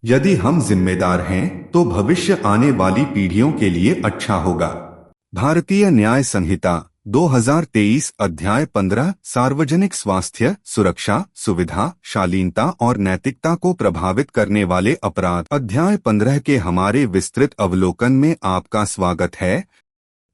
यदि हम जिम्मेदार हैं तो भविष्य आने वाली पीढ़ियों के लिए अच्छा होगा। भारतीय न्याय संहिता 2023 अध्याय 15 सार्वजनिक स्वास्थ्य, सुरक्षा, सुविधा, शालीनता और नैतिकता को प्रभावित करने वाले अपराध। अध्याय 15 के हमारे विस्तृत अवलोकन में आपका स्वागत है।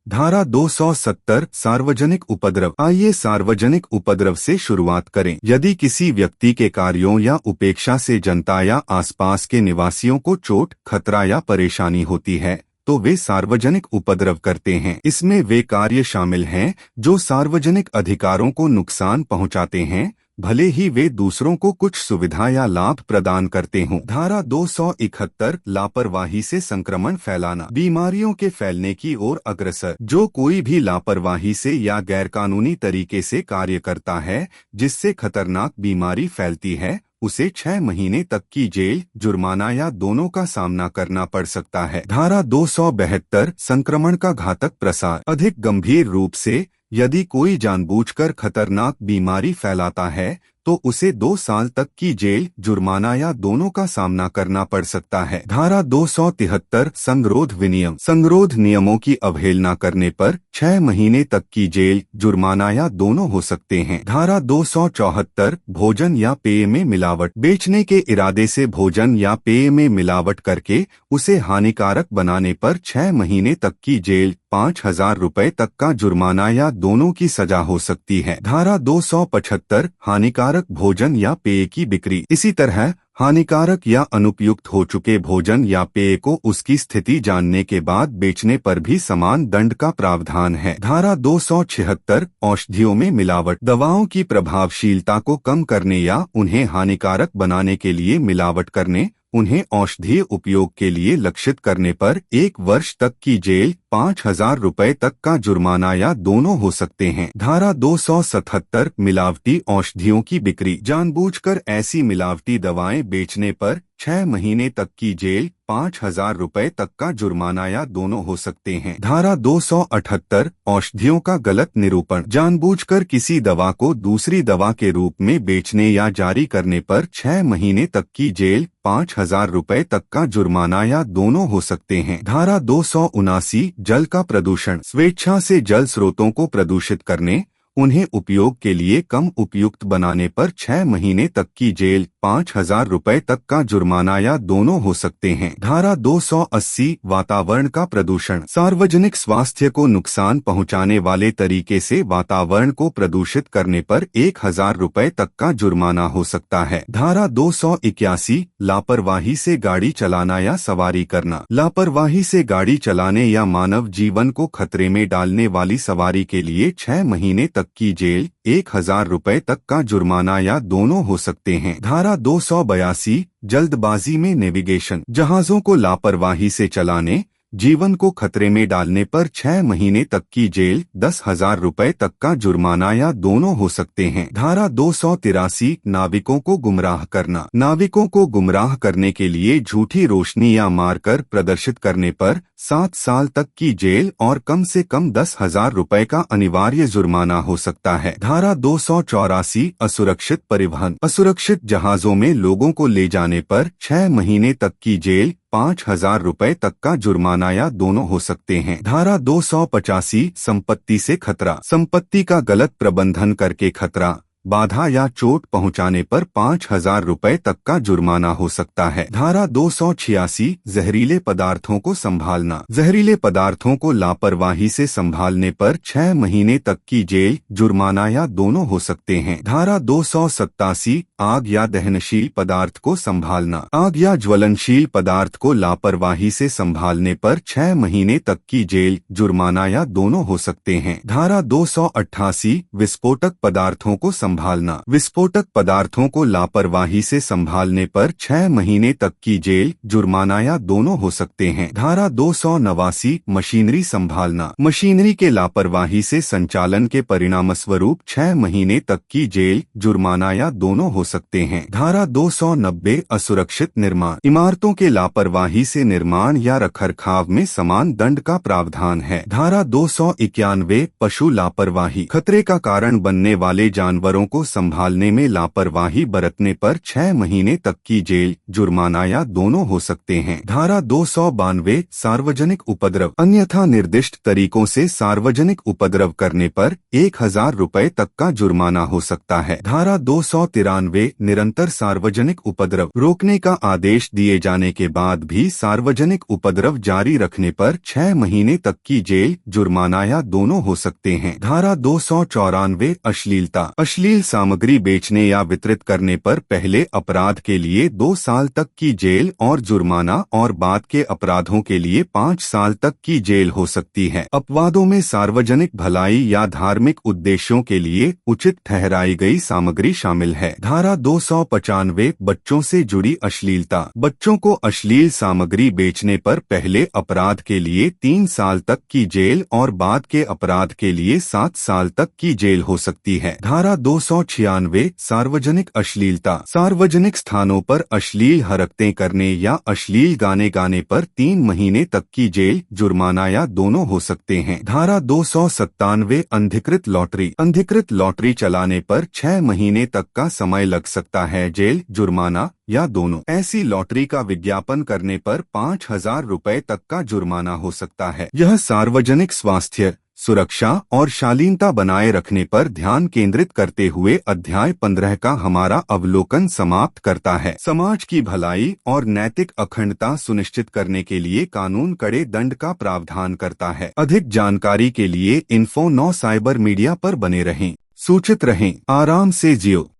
धारा 270 सार्वजनिक उपद्रव। आइए सार्वजनिक उपद्रव से शुरुआत करें। यदि किसी व्यक्ति के कार्यों या उपेक्षा से जनता या आसपास के निवासियों को चोट, खतरा या परेशानी होती है तो वे सार्वजनिक उपद्रव करते हैं। इसमें वे कार्य शामिल हैं जो सार्वजनिक अधिकारों को नुकसान पहुंचाते हैं, भले ही वे दूसरों को कुछ सुविधा या लाभ प्रदान करते हों। धारा 271 लापरवाही से संक्रमण फैलाना। बीमारियों के फैलने की ओर अग्रसर। जो कोई भी लापरवाही से या गैरकानूनी तरीके से कार्य करता है जिससे खतरनाक बीमारी फैलती है, उसे 6 महीने तक की जेल, जुर्माना या दोनों का सामना करना पड़ सकता है। धारा 272 संक्रमण का घातक प्रसार। अधिक गंभीर रूप से, यदि कोई जानबूझकर खतरनाक बीमारी फैलाता है तो उसे 2 साल तक की जेल, जुर्माना या दोनों का सामना करना पड़ सकता है। धारा 273 संगरोध विनियम। संगरोध नियमों की अवहेलना करने पर 6 महीने तक की जेल, जुर्माना या दोनों हो सकते हैं। धारा 274 भोजन या पेय में मिलावट। बेचने के इरादे से भोजन या पेय में मिलावट करके उसे हानिकारक बनाने पर 6 महीने तक की जेल, 5,000 रुपए तक का जुर्माना या दोनों की सजा हो सकती है। धारा 275 हानिकारक भोजन या पेय की बिक्री। इसी तरह हानिकारक या अनुपयुक्त हो चुके भोजन या पेय को उसकी स्थिति जानने के बाद बेचने पर भी समान दंड का प्रावधान है। धारा 276 औषधियों में मिलावट। दवाओं की प्रभावशीलता को कम करने या उन्हें हानिकारक बनाने के लिए मिलावट करने, उन्हें औषधीय उपयोग के लिए लक्षित करने पर 1 वर्ष तक की जेल, 5,000 रुपए तक का जुर्माना या दोनों हो सकते हैं। धारा 277 मिलावटी औषधियों की बिक्री। जानबूझकर ऐसी मिलावटी दवाएं बेचने पर 6 महीने तक की जेल, 5,000 रुपए तक का जुर्माना या दोनों हो सकते हैं। धारा 278 औषधियों का गलत निरूपण। जानबूझकर किसी दवा को दूसरी दवा के रूप में बेचने या जारी करने पर 6 महीने तक की जेल, 5,000 रुपए तक का जुर्माना या दोनों हो सकते हैं। धारा 279 जल का प्रदूषण। स्वेच्छा से जल स्रोतों को प्रदूषित करने, उन्हें उपयोग के लिए कम उपयुक्त बनाने पर 6 महीने तक की जेल, 5,000 रुपए तक का जुर्माना या दोनों हो सकते हैं। धारा 280 वातावरण का प्रदूषण। सार्वजनिक स्वास्थ्य को नुकसान पहुंचाने वाले तरीके से वातावरण को प्रदूषित करने पर 1,000 रुपए तक का जुर्माना हो सकता है। धारा 281 लापरवाही से गाड़ी चलाना या सवारी करना। लापरवाही से गाड़ी चलाने या मानव जीवन को खतरे में डालने वाली सवारी के लिए 6 महीने तक की जेल, 1,000 रुपए तक का जुर्माना या दोनों हो सकते हैं। धारा 282 जल्दबाजी में नेविगेशन। जहाजों को लापरवाही से चलाने, जीवन को खतरे में डालने पर 6 महीने तक की जेल, 10,000 रुपए तक का जुर्माना या दोनों हो सकते हैं। धारा 283 नाविकों को गुमराह करना। नाविकों को गुमराह करने के लिए झूठी रोशनी या मारकर प्रदर्शित करने पर 7 साल तक की जेल और कम से कम 10,000 रुपए का अनिवार्य जुर्माना हो सकता है। धारा 284 असुरक्षित परिवहन। असुरक्षित जहाजों में लोगों को ले जाने पर 6 महीने तक की जेल, 5,000 रुपए तक का जुर्माना या दोनों हो सकते हैं। धारा 285 संपत्ति से खतरा। संपत्ति का गलत प्रबंधन करके खतरा, बाधा या चोट पहुंचाने पर 5,000 रुपए तक का जुर्माना हो सकता है। धारा 286 जहरीले पदार्थों को संभालना। जहरीले पदार्थों को लापरवाही से संभालने पर 6 महीने तक की जेल, जुर्माना या दोनों हो सकते हैं। धारा 287 आग या दहनशील पदार्थ को संभालना। आग या ज्वलनशील पदार्थ को लापरवाही से संभालने पर 6 महीने तक की जेल, जुर्माना या दोनों हो सकते हैं। धारा 288 विस्फोटक पदार्थों को संभालना। विस्फोटक पदार्थों को लापरवाही से संभालने पर 6 महीने तक की जेल, जुर्माना या दोनों हो सकते हैं। धारा 289 मशीनरी संभालना। मशीनरी के लापरवाही से संचालन के परिणामस्वरूप 6 महीने तक की जेल, जुर्माना या दोनों हो सकते हैं। धारा 290 असुरक्षित निर्माण। इमारतों के लापरवाही से निर्माण या रखरखाव में समान दंड का प्रावधान है। धारा 291 पशु लापरवाही। खतरे का कारण बनने वाले जानवरों जानवरों को संभालने में लापरवाही बरतने पर 6 महीने तक की जेल, जुर्माना या दोनों हो सकते हैं। धारा 292 सार्वजनिक उपद्रव। अन्यथा निर्दिष्ट तरीकों से सार्वजनिक उपद्रव करने पर 1000 रुपए तक का जुर्माना हो सकता है। धारा 293 निरंतर सार्वजनिक उपद्रव। रोकने का आदेश दिए जाने के बाद भी सार्वजनिक उपद्रव जारी रखने पर 6 महीने तक की जेल, जुर्माना या दोनों हो सकते हैं। धारा 294 अश्लीलता। अश्लील सामग्री बेचने या वितरित करने पर पहले अपराध के लिए 2 साल तक की जेल और जुर्माना और बाद के अपराधों के लिए 5 साल तक की जेल हो सकती है। अपवादों में सार्वजनिक भलाई या धार्मिक उद्देश्यों के लिए उचित ठहराई गई सामग्री शामिल है। धारा 295 बच्चों से जुड़ी अश्लीलता। बच्चों को अश्लील सामग्री बेचने पर पहले अपराध के लिए 3 साल तक की जेल और बाद के अपराध के लिए 7 साल तक की जेल हो सकती है। धारा 296 सार्वजनिक अश्लीलता। सार्वजनिक स्थानों पर अश्लील हरकतें करने या अश्लील गाने गाने पर 3 महीने तक की जेल, जुर्माना या दोनों हो सकते हैं। धारा 297 अंधिकृत लॉटरी। अंधिकृत लॉटरी चलाने पर 6 महीने तक का समय लग सकता है, जेल, जुर्माना या दोनों। ऐसी लॉटरी का विज्ञापन करने पर 5000 रुपए तक का जुर्माना हो सकता है। यह सार्वजनिक स्वास्थ्य, सुरक्षा और शालीनता बनाए रखने पर ध्यान केंद्रित करते हुए अध्याय 15 का हमारा अवलोकन समाप्त करता है। समाज की भलाई और नैतिक अखंडता सुनिश्चित करने के लिए कानून कड़े दंड का प्रावधान करता है। अधिक जानकारी के लिए info9 साइबर मीडिया पर बने रहें, सूचित रहें, आराम से जियो।